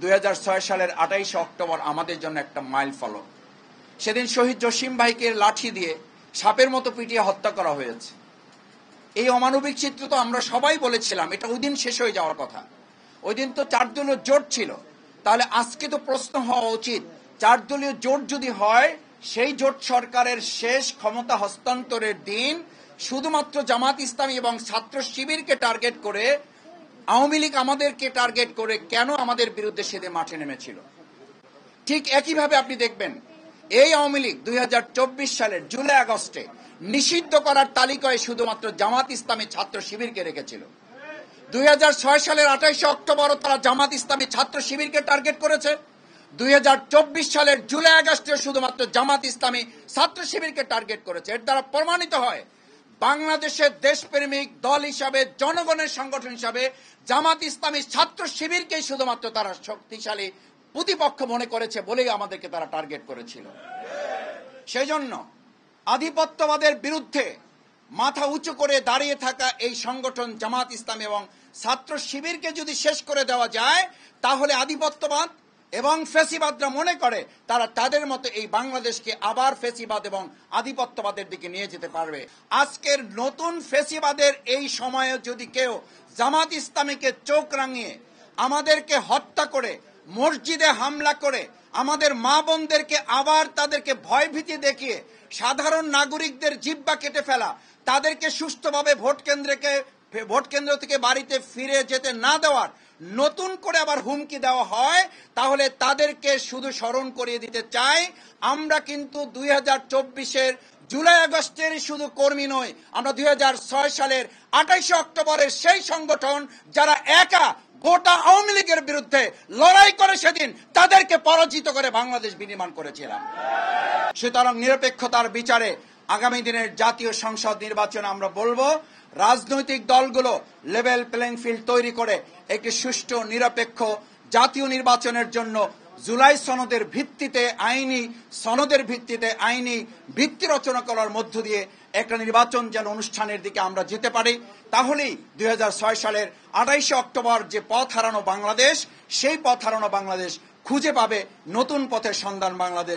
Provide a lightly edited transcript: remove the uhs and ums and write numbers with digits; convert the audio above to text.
2006 সালের 28 অক্টোবর আমাদের জন্য একটা মাইল ফলক। সেদিন শহীদ জসিম ভাইকে লাঠি দিয়ে সাপের মতো পিটিয়ে হত্যা করা হয়েছে। এই অমানবিক চিত্র তো আমরা সবাই বলেছিলাম এটা ওই দিন শেষ হয়ে যাওয়ার কথা। ওই দিন তো 4 দলীয় জোট ছিল। তাহলে আজকে তো প্রশ্ন হওয়া উচিত, 4 দলীয় জোট যদি হয়, সেই জোট সরকারের শেষ ক্ষমতা হস্তান্তরের দিন শুধুমাত্র জামাত ইসলামী এবং ছাত্র শিবিরকে টার্গেট করে, আওয়ামী লীগ আমাদেরকে টার্গেট করে কেন আমাদের বিরুদ্ধে সেদিন মাঠে নেমেছিল? ঠিক একইভাবে আপনি দেখবেন এই আওয়ামী লীগ 2024 সালের জুলাই আগস্টে নিষিদ্ধ করার তালিকায় শুধুমাত্র জামাত ইসলামী ছাত্র শিবিরকে রেখেছিল। 2006 সালের 28 অক্টোবরও তারা জামাত ইসলামী ছাত্র শিবিরকে টার্গেট করেছে। 2024 সালের জুলাই আগস্টে শুধুমাত্র জামাত ইসলামী ছাত্র শিবিরকে টার্গেট করেছে। এর দ্বারা প্রমাণিত হয় বাংলাদেশের দেশপ্রেমিক দল হিসাবে, জনগণের সংগঠন হিসাবে জামাত ইসলামী ছাত্র শিবিরকেই শুধুমাত্র তারা শক্তিশালী প্রতিপক্ষ মনে করেছে বলেই আমাদেরকে তারা টার্গেট করেছিল। সেই জন্য আধিপত্যবাদের বিরুদ্ধে মাথা উঁচু করে দাঁড়িয়ে থাকা এই সংগঠন জামাত ইসলামী এবং ছাত্র শিবিরকে যদি শেষ করে দেওয়া যায়, তাহলে আধিপত্যবাদ এবং ফ্যাসিবাদরা মনে করে তারা তাদের মতো এই বাংলাদেশকে আবার ফ্যাসিবাদ এবং আধিপত্যবাদের দিকে নিয়ে যেতে পারবে। আজকের নতুন ফ্যাসিবাদের এই সময়ে যদি কেউ জামাত ইসলামীকে চোখ রাঙিয়ে আমাদেরকে হত্যা করে, মসজিদে হামলা করে, আমাদের মা বোনদেরকে আবার তাদেরকে ভয়ভীতি দেখিয়ে সাধারণ নাগরিকদের জিহ্বা কেটে ফেলা, তাদেরকে সুষ্ঠুভাবে ভোট কেন্দ্র থেকে বাড়িতে ফিরে যেতে না দেওয়ার নতুন করে আবার হুমকি দেওয়া হয়, তাহলে তাদেরকে শুধু স্মরণ করিয়ে দিতে চাই, আমরা কিন্তু 2024-এর জুলাই আগস্টের শুধু কর্মী নই, আমরা 2006 সালের 28 অক্টোবরের সেই সংগঠন যারা একা গোটা আওয়ামী লীগের বিরুদ্ধে লড়াই করে সেদিন তাদেরকে পরাজিত করে বাংলাদেশ বিনির্মাণ করেছিলাম। সুতরাং নিরপেক্ষতার বিচারে আগামী দিনের জাতীয় সংসদ নির্বাচনে আমরা বলবো, রাজনৈতিক দলগুলো লেভেল প্লেইং ফিল্ড তৈরি করে একটি সুষ্ঠু নিরপেক্ষ জাতীয় নির্বাচনের জন্য জুলাই সনদের ভিত্তিতে আইনি ভিত্তি রচনা করার মধ্য দিয়ে একটা নির্বাচন যেন অনুষ্ঠানের দিকে আমরা যেতে পারি। তাহলেই 2006 সালের 28 অক্টোবর যে পথ হারানো বাংলাদেশ, সেই পথ হারানো বাংলাদেশ খুঁজে পাবে নতুন পথের সন্ধান বাংলাদেশ।